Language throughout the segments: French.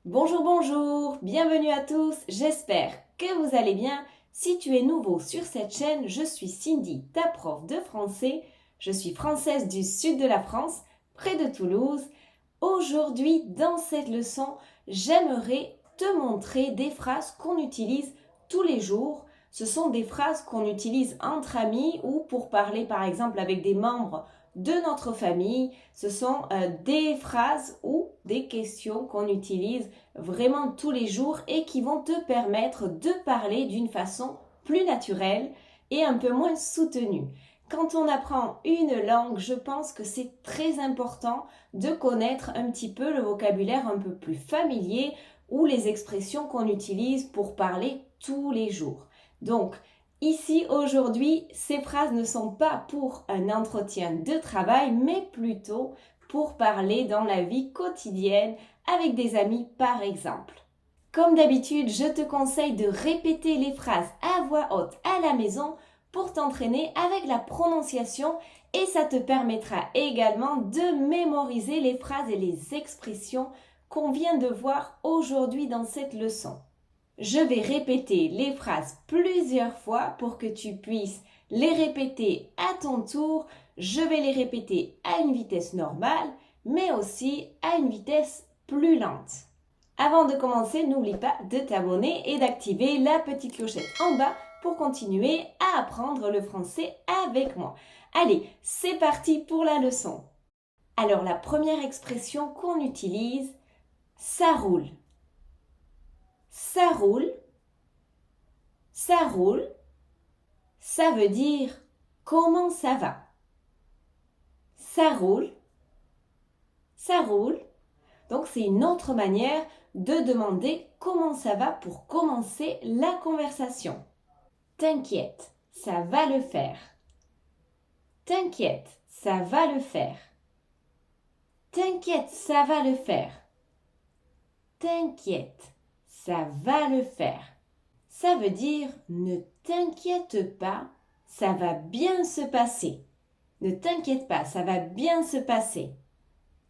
Bonjour, bonjour, bienvenue à tous, j'espère que vous allez bien. Si tu es nouveau sur cette chaîne, je suis Cindy, ta prof de français. Je suis française du sud de la France, près de Toulouse. Aujourd'hui, dans cette leçon, j'aimerais te montrer des phrases qu'on utilise tous les jours. Ce sont des phrases qu'on utilise entre amis ou pour parler par exemple avec des membres de notre famille. Ce sont des phrases ou des questions qu'on utilise vraiment tous les jours et qui vont te permettre de parler d'une façon plus naturelle et un peu moins soutenue. Quand on apprend une langue, je pense que c'est très important de connaître un petit peu le vocabulaire un peu plus familier ou les expressions qu'on utilise pour parler tous les jours. Donc, ici, aujourd'hui, ces phrases ne sont pas pour un entretien de travail, mais plutôt pour parler dans la vie quotidienne avec des amis, par exemple. Comme d'habitude, je te conseille de répéter les phrases à voix haute à la maison pour t'entraîner avec la prononciation et ça te permettra également de mémoriser les phrases et les expressions qu'on vient de voir aujourd'hui dans cette leçon. Je vais répéter les phrases plusieurs fois pour que tu puisses les répéter à ton tour. Je vais les répéter à une vitesse normale, mais aussi à une vitesse plus lente. Avant de commencer, n'oublie pas de t'abonner et d'activer la petite clochette en bas pour continuer à apprendre le français avec moi. Allez, c'est parti pour la leçon. Alors, la première expression qu'on utilise, ça roule. Ça roule. Ça roule. Ça veut dire comment ça va. Ça roule. Ça roule. Donc, c'est une autre manière de demander comment ça va pour commencer la conversation. T'inquiète, ça va le faire. T'inquiète, ça va le faire. T'inquiète, ça va le faire. T'inquiète, ça va le faire. Ça veut dire ne t'inquiète pas, ça va bien se passer. Ne t'inquiète pas, ça va bien se passer.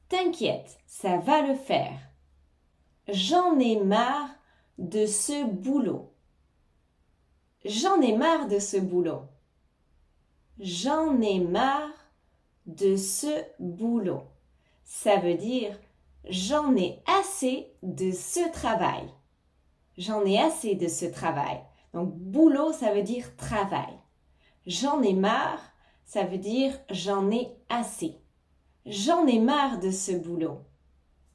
T'inquiète, ça va le faire. J'en ai marre de ce boulot. J'en ai marre de ce boulot. J'en ai marre de ce boulot. Ça veut dire j'en ai assez de ce travail. J'en ai assez de ce travail. Donc boulot, ça veut dire travail. J'en ai marre, ça veut dire j'en ai assez. J'en ai marre de ce boulot.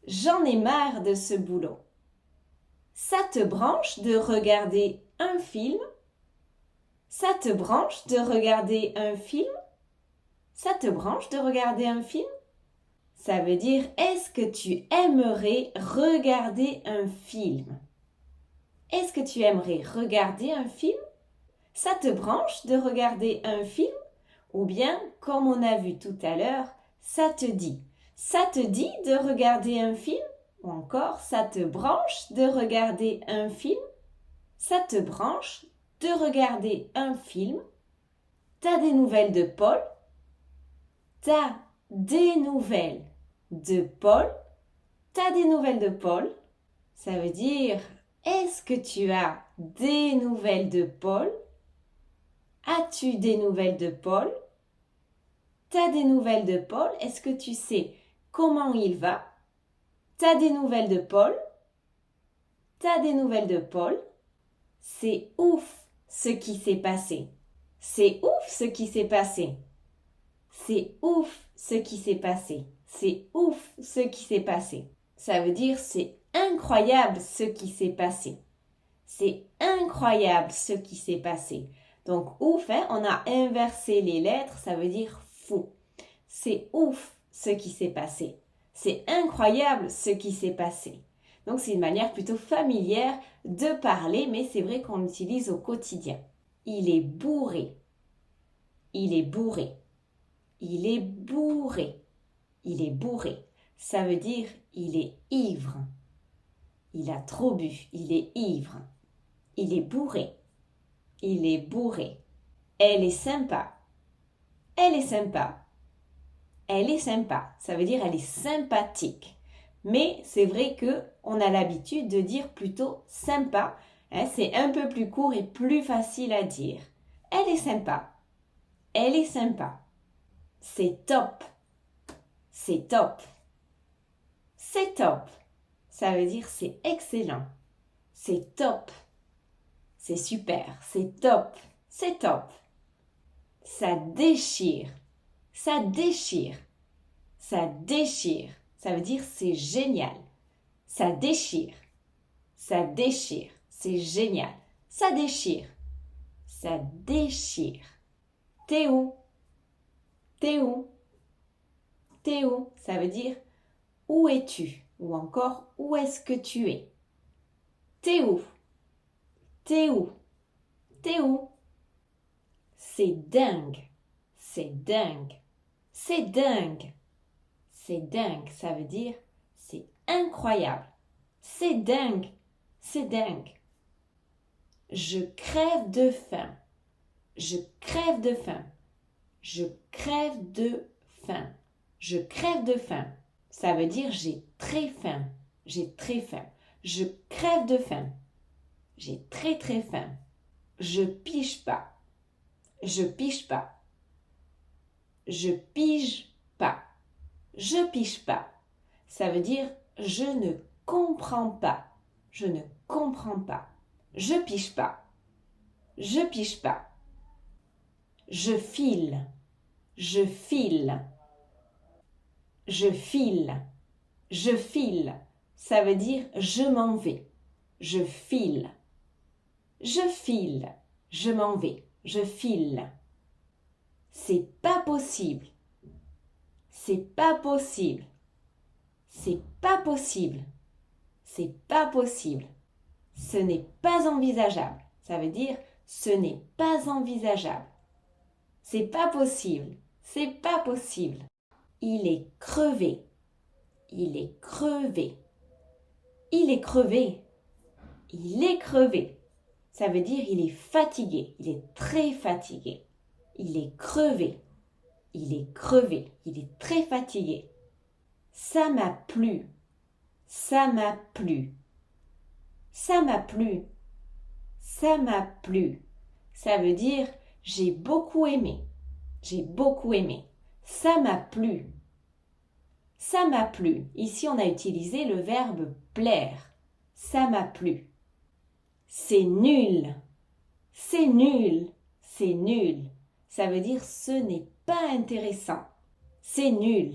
J'en ai marre de ce boulot. Ça te branche de regarder un film? Ça te branche de regarder un film? Ça te branche de regarder un film? Ça veut dire est-ce que tu aimerais regarder un film? Est-ce que tu aimerais regarder un film? Ça te branche de regarder un film? Ou bien, comme on a vu tout à l'heure, ça te dit. Ça te dit de regarder un film? Ou encore, ça te branche de regarder un film? Ça te branche de regarder un film? T'as des nouvelles de Paul? T'as des nouvelles de Paul? T'as des nouvelles de Paul? Ça veut dire, est-ce que tu as des nouvelles de Paul? As-tu des nouvelles de Paul? T'as des nouvelles de Paul? Est-ce que tu sais comment il va? T'as des nouvelles de Paul? T'as des nouvelles de Paul? C'est ouf ce qui s'est passé. C'est ouf ce qui s'est passé. C'est ouf ce qui s'est passé. C'est ouf ce qui s'est passé. Ça veut dire c'est incroyable ce qui s'est passé. C'est incroyable ce qui s'est passé. Donc ouf, hein, on a inversé les lettres, ça veut dire fou. C'est ouf ce qui s'est passé. C'est incroyable ce qui s'est passé. Donc c'est une manière plutôt familière de parler, mais c'est vrai qu'on l'utilise au quotidien. Il est bourré. Il est bourré. Il est bourré. Il est bourré. Ça veut dire il est ivre. Il a trop bu. Il est ivre. Il est bourré. Il est bourré. Elle est sympa. Elle est sympa. Elle est sympa. Ça veut dire elle est sympathique. Mais c'est vrai que on a l'habitude de dire plutôt sympa. C'est un peu plus court et plus facile à dire. Elle est sympa. Elle est sympa. C'est top. C'est top. C'est top. Ça veut dire c'est excellent. C'est top. C'est super. C'est top. C'est top. Ça déchire. Ça déchire. Ça déchire. Ça veut dire c'est génial. Ça déchire. Ça déchire. C'est génial. Ça déchire. Ça déchire. T'es où? T'es où? T'es où? Ça veut dire où es-tu? Ou encore où est-ce que tu es? T'es où? T'es où? T'es où? C'est dingue. C'est dingue. C'est dingue. C'est dingue. Ça veut dire c'est incroyable. C'est dingue. C'est dingue. Je crève de faim. Je crève de faim. Je crève de faim. Je crève de faim. Ça veut dire j'ai très faim. J'ai très faim. Je crève de faim. J'ai très très faim. Je pige pas. Je pige pas. Je pige pas. Je pige pas. Ça veut dire je ne comprends pas. Je ne comprends pas. Je pige pas. Je pige pas. Je file. Je file. Je file. Je file. Ça veut dire je m'en vais. Je file. Je file. Je m'en vais. Je file. C'est pas possible. C'est pas possible. C'est pas possible. C'est pas possible. Ce n'est pas envisageable. Ça veut dire ce n'est pas envisageable. C'est pas possible. C'est pas possible. Il est crevé. Il est crevé. Il est crevé. Il est crevé. Ça veut dire il est fatigué. Il est très fatigué. Il est crevé. Il est crevé. Il est très fatigué. Ça m'a plu. Ça m'a plu. Ça m'a plu. Ça m'a plu. Ça veut dire j'ai beaucoup aimé. J'ai beaucoup aimé. Ça m'a plu. Ça m'a plu. Ici, on a utilisé le verbe plaire. Ça m'a plu. C'est nul. C'est nul. C'est nul. Ça veut dire ce n'est pas intéressant. C'est nul.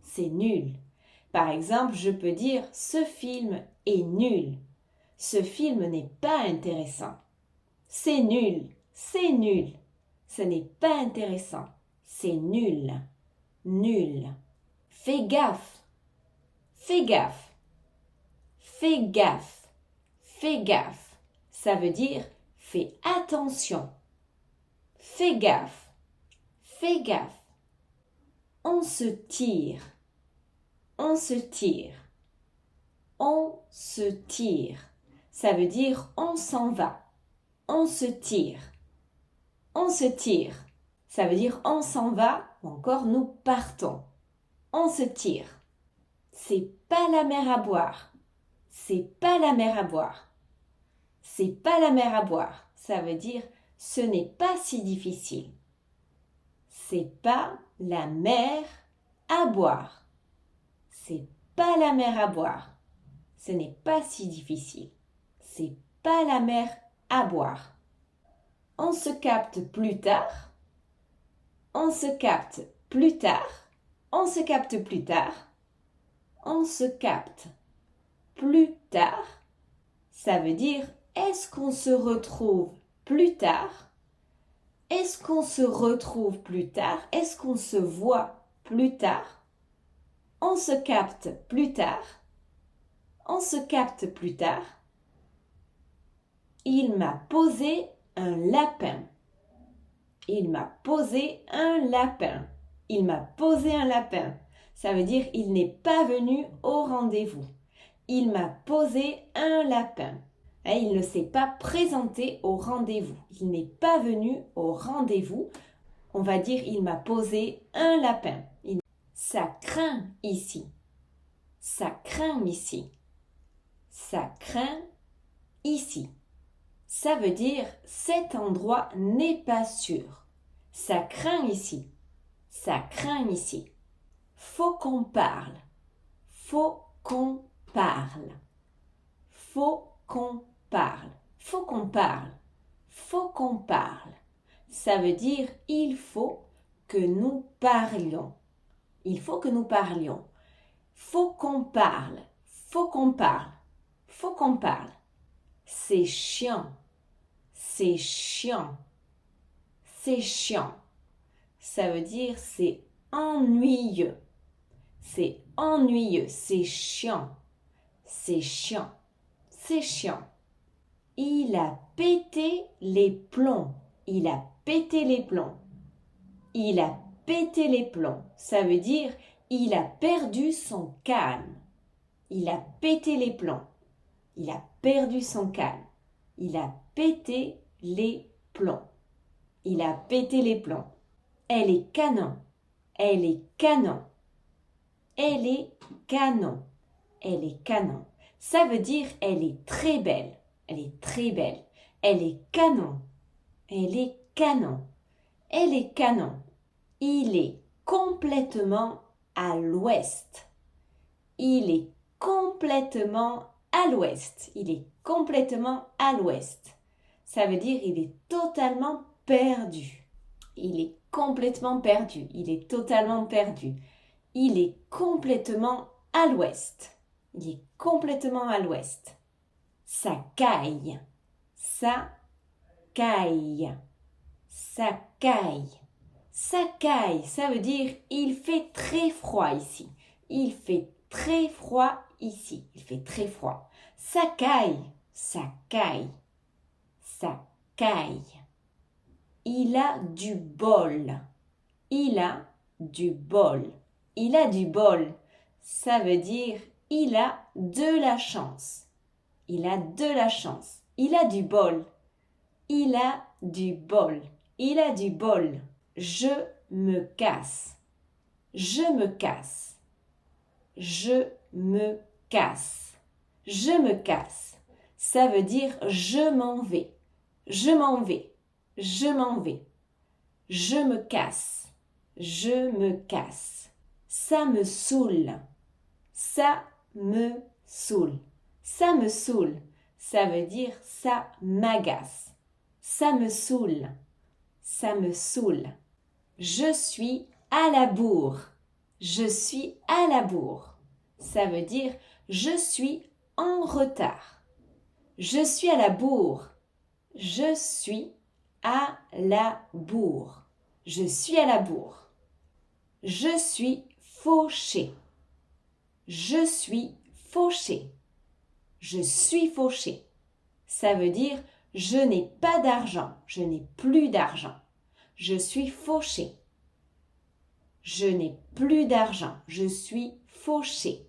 C'est nul. Par exemple, je peux dire ce film est nul. Ce film n'est pas intéressant. C'est nul. C'est nul. Ce n'est pas intéressant. C'est nul. Nul. Fais gaffe. Fais gaffe. Fais gaffe. Fais gaffe. Ça veut dire fais attention. Fais gaffe. Fais gaffe. On se tire. On se tire. On se tire. Ça veut dire on s'en va. On se tire. On se tire. Ça veut dire on s'en va ou encore nous partons. On se tire. C'est pas la mer à boire. C'est pas la mer à boire. C'est pas la mer à boire. Ça veut dire ce n'est pas si difficile. C'est pas la mer à boire. C'est pas la mer à boire. Ce n'est pas si difficile. C'est pas la mer à boire. On se capte plus tard. On se capte plus tard. On se capte plus tard. On se capte plus tard. Ça veut dire est-ce qu'on se retrouve plus tard? Est-ce qu'on se retrouve plus tard? Est-ce qu'on se voit plus tard? On se capte plus tard. On se capte plus tard. Il m'a posé un lapin. Il m'a posé un lapin. Il m'a posé un lapin. Ça veut dire il n'est pas venu au rendez-vous. Il m'a posé un lapin. Il ne s'est pas présenté au rendez-vous. Il n'est pas venu au rendez-vous. On va dire il m'a posé un lapin. Ça craint ici. Ça craint ici. Ça craint ici. Ça veut dire cet endroit n'est pas sûr. Ça craint ici. Ça craint ici. Faut qu'on parle. Faut qu'on parle. Faut qu'on parle. Faut qu'on parle. Faut qu'on parle. Ça veut dire il faut que nous parlions. Il faut que nous parlions. Faut qu'on parle. Faut qu'on parle. Faut qu'on parle. C'est chiant. C'est chiant. C'est chiant. Ça veut dire c'est ennuyeux. C'est ennuyeux. C'est chiant. C'est chiant. C'est chiant. Il a pété les plombs. Il a pété les plombs. Il a pété les plombs. Ça veut dire il a perdu son calme. Il a pété les plombs. Il a perdu son calme. Il a pété les plombs. Il a pété les plombs. Elle est canon. Elle est canon. Elle est canon. Elle est canon. Ça veut dire elle est très belle. Elle est très belle. Elle est canon. Elle est canon. Elle est canon. Il est complètement à l'ouest. Il est complètement à l'ouest. Il est complètement à l'ouest. Ça veut dire il est totalement perdu. Il est complètement perdu. Il est totalement perdu. Il est complètement à l'ouest. Il est complètement à l'ouest. Ça caille. Ça caille. Ça caille. Ça caille. Ça veut dire il fait très froid ici. Il fait très froid ici. Il fait très froid. Ça caille. Ça caille. Ça caille. Il a du bol. Il a du bol. Il a du bol. Ça veut dire il a de la chance. Il a de la chance. Il a du bol. Il a du bol. Il a du bol. Je me casse. Je me casse. Je me casse. Je me casse. Ça veut dire je m'en vais. Je m'en vais. Je m'en vais. Je me casse. Je me casse. Ça me saoule. Ça me saoule. Ça me saoule. Ça veut dire ça m'agace. Ça me saoule. Ça me saoule. Je suis à la bourre. Je suis à la bourre. Ça veut dire je suis en retard. Je suis à la bourre. Je suis à la bourre. Je suis à la bourre. Je suis fauché. Je suis fauché. Je suis fauché. Ça veut dire je n'ai pas d'argent. Je n'ai plus d'argent. Je suis fauché. Je n'ai plus d'argent. Je suis fauché.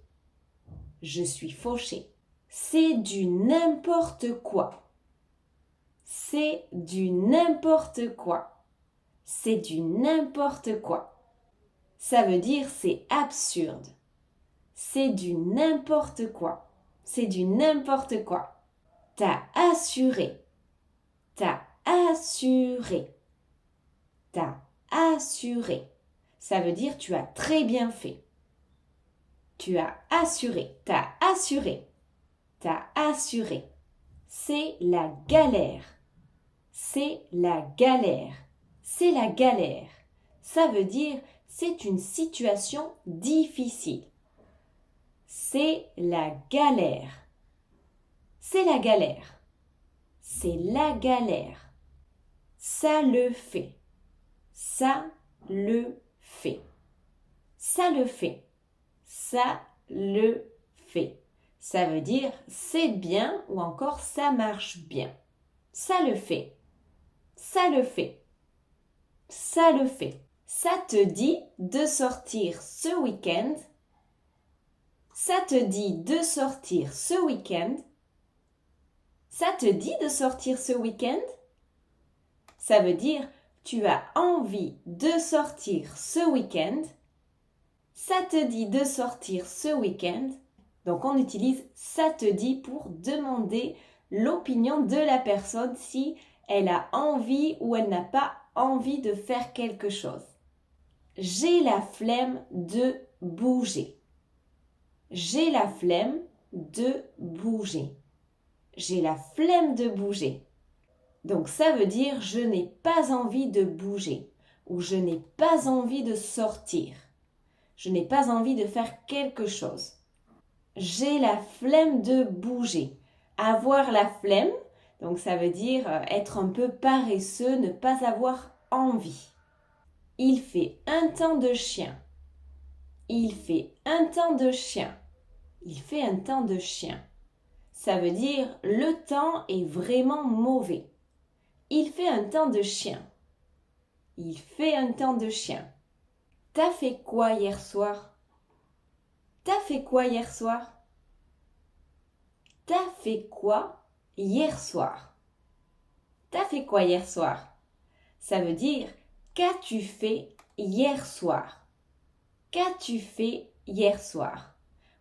Je suis fauché. C'est du n'importe quoi. C'est du n'importe quoi. C'est du n'importe quoi. Ça veut dire c'est absurde. C'est du n'importe quoi. C'est du n'importe quoi. T'as assuré. T'as assuré. T'as assuré. Ça veut dire tu as très bien fait. Tu as assuré. T'as assuré. T'as assuré. C'est la galère. C'est la galère. C'est la galère. Ça veut dire c'est une situation difficile. C'est la galère. C'est la galère. C'est la galère. Ça le fait. Ça le fait. Ça le fait. Ça le fait. Ça veut dire c'est bien ou encore ça marche bien. Ça le fait. Ça le fait. Ça le fait. Ça te dit de sortir ce week-end. Ça te dit de sortir ce week-end. Ça te dit de sortir ce week-end. Ça veut dire tu as envie de sortir ce week-end. Ça te dit de sortir ce week-end. Donc on utilise ça te dit pour demander l'opinion de la personne si elle a envie ou elle n'a pas envie de faire quelque chose. J'ai la flemme de bouger. J'ai la flemme de bouger. J'ai la flemme de bouger. Donc ça veut dire je n'ai pas envie de bouger ou je n'ai pas envie de sortir. Je n'ai pas envie de faire quelque chose. J'ai la flemme de bouger. Avoir la flemme, donc ça veut dire être un peu paresseux, ne pas avoir envie. Il fait un temps de chien. Il fait un temps de chien. Il fait un temps de chien. Ça veut dire le temps est vraiment mauvais. Il fait un temps de chien. Il fait un temps de chien. T'as fait quoi hier soir? T'as fait quoi hier soir? T'as fait quoi hier soir? T'as fait quoi hier soir? Ça veut dire qu'as-tu fait hier soir? Qu'as-tu fait hier soir?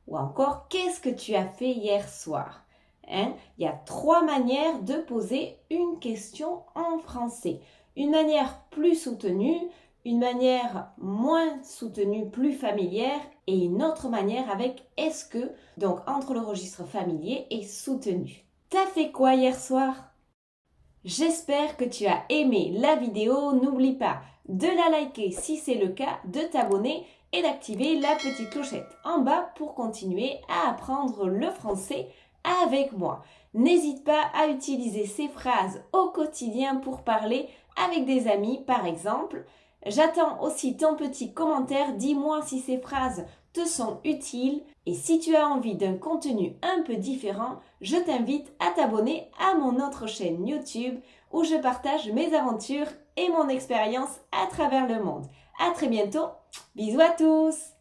Ou encore, qu'est-ce que tu as fait hier soir? Il y a 3 manières de poser une question en français. Une manière plus soutenue, une manière moins soutenue, plus familière et une autre manière avec est-ce que, donc entre le registre familier et soutenu. T'as fait quoi hier soir? J'espère que tu as aimé la vidéo. N'oublie pas de la liker si c'est le cas, de t'abonner et d'activer la petite clochette en bas pour continuer à apprendre le français avec moi. N'hésite pas à utiliser ces phrases au quotidien pour parler avec des amis par exemple. J'attends aussi ton petit commentaire, dis-moi si ces phrases te sont utiles et si tu as envie d'un contenu un peu différent, je t'invite à t'abonner à mon autre chaîne YouTube où je partage mes aventures et mon expérience à travers le monde. À très bientôt, bisous à tous!